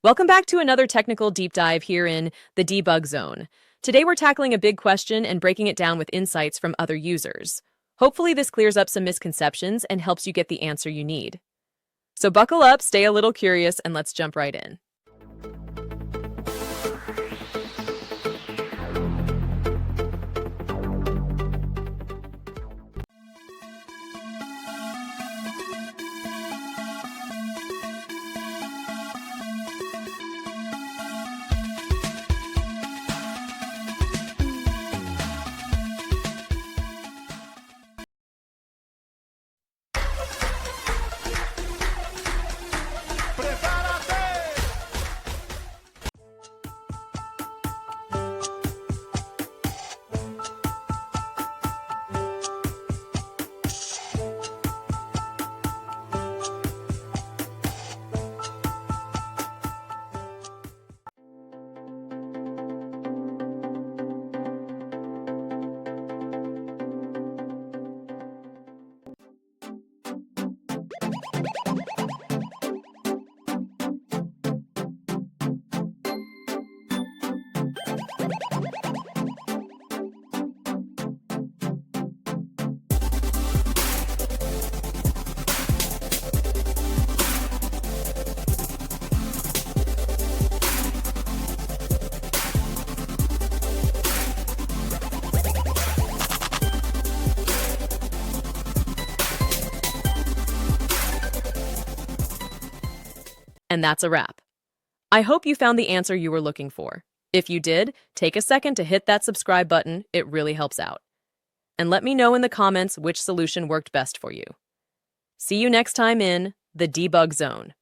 Welcome back to another technical deep dive here in the debug zone. Today we're tackling a big question and breaking it down with insights from other users. Hopefully this clears up some misconceptions and helps you get the answer you need. So buckle up, stay a little curious, and let's jump right in. And that's a wrap. I hope you found the answer you were looking for. If you did, take a second to hit that subscribe button. It really helps out. And let me know in the comments which solution worked best for you. See you next time in the debug zone.